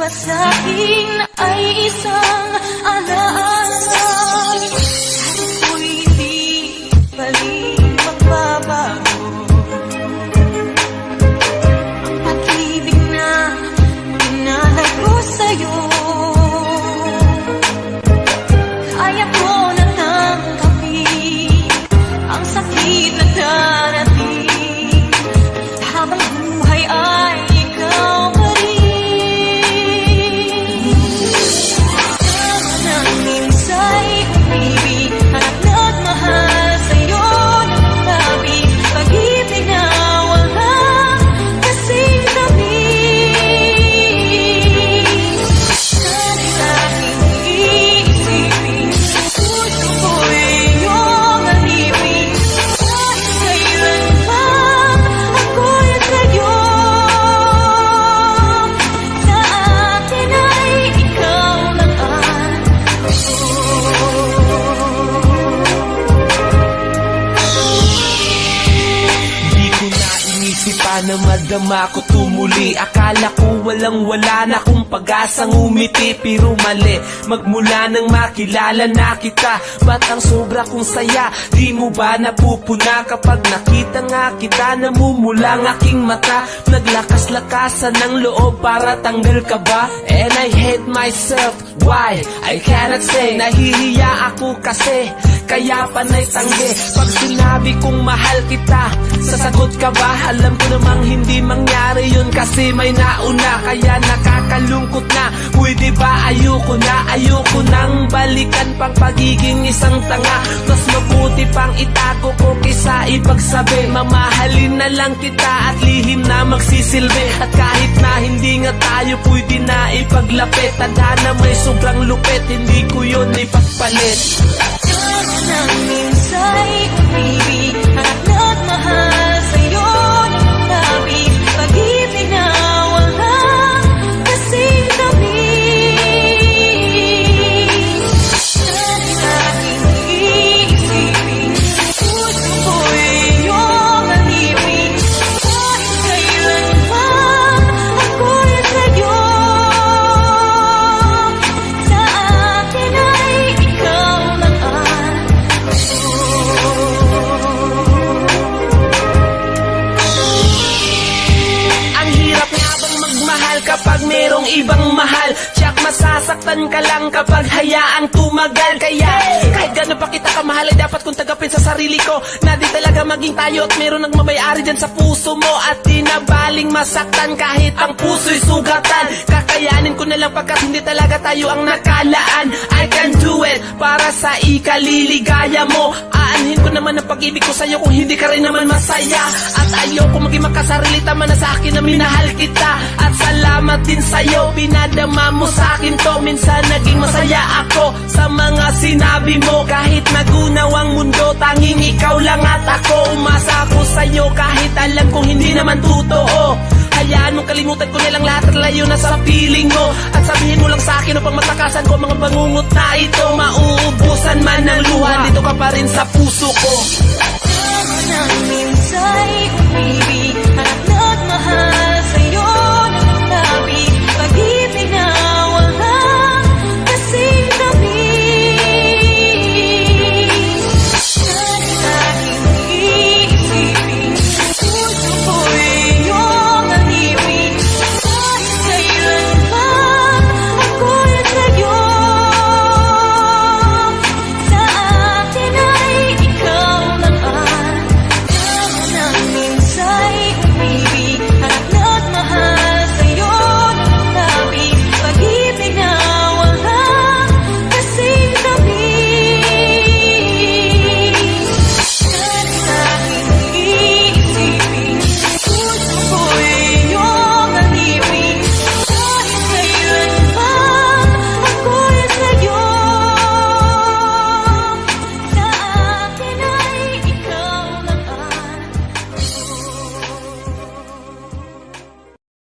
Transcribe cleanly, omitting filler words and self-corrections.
ba sa'kin ay isang alaala? Ako'y hindi bali magbabago. Ang pag-ibig na pinalay ko sa'yo, kaya ko na tanggapin ang sakit na darating habang buhay ay ikaw pa rin. Nang minsa'y umibig, hanap na't mahal sa'yo ng tabi, pag-ibig na walang kasing tabi. Sana'y aking iisipin, puso ko'y iyong alipin, kahit kailan man ako'y sa'yo. Sa akin ay ikaw lang ang Di ko na inisip pa na madama ko tumuli. Akala ko walang-wala na kung pag-asang umiti. Pero mali, magmula nang makilala na kita. Ba't ang sobra kong saya? Di mo ba napupuna kapag nakita nga kita? Namumula ang aking mata, naglakas-lakasan ng loob para tanggal ka ba? And I hate myself, why? I cannot say, nahihiya ako kasi kaya panay tanggi. Pag sinabi kong mahal kita, sasagot ka ba? Alam ko namang hindi mangyari yun kasi may nauna. Kaya nakakalungkot na, pwede ba ayoko na? Ayoko nang balikan pang pagiging isang tanga. Mas mabuti pang itago ko kaysa ipagsabi. Mamahalin na lang kita at lihim na magsisilbi. At kahit na hindi nga tayo pwede na ipaglapit, tadhana may sobrang lupit, hindi ko yun ipagpalit. nang minsa'y umibig, hanap na't mahal sa'yo ng tabi, pag-ibig na walang kasing tabi. Sana'y aking iisipin, puso ko'y iyong alipin, kahit kailan man ako'y sa'yo. Sa akin ay ikaw lang ang Ang hirap nga bang magmahal kapag merong ibang mahal? Tiyak masasaktan ka lang kapag hayaang tumagal. Kaya kahit gano'n pa kita kamahal ay dapat kong tagapin sa sarili ko na di talaga maging tayo at meron nagmamayari dyan sa puso mo. At di na baling masaktan kahit ang puso'y sugatan. Kakayanin ko na lang pagkat hindi talaga tayo ang nakalaan. I can do it para sa ikaliligaya mo. Aanhin ko naman ang pag-ibig ko sa'yo kung hindi ka rin naman masaya. At ayoko maging makasarili, tama na sa akin na minahal kita. At salamat din sa'yo, pinadama mo sa akin to. Minsan naging masaya ako sa mga sinabi mo. Kahit nagunaw ang mundo, tanging ikaw lang at ako. Umasa ako sa'yo kahit alam kong hindi naman totoo. Hayaan mong kalimutan ko nilang lahat at layo na sa piling mo. At sabihin mo lang sa akin upang matakasan ko mga bangungot na ito. Mauubusan man ng luha, dito ka pa rin sa puso ko. nang minsa'y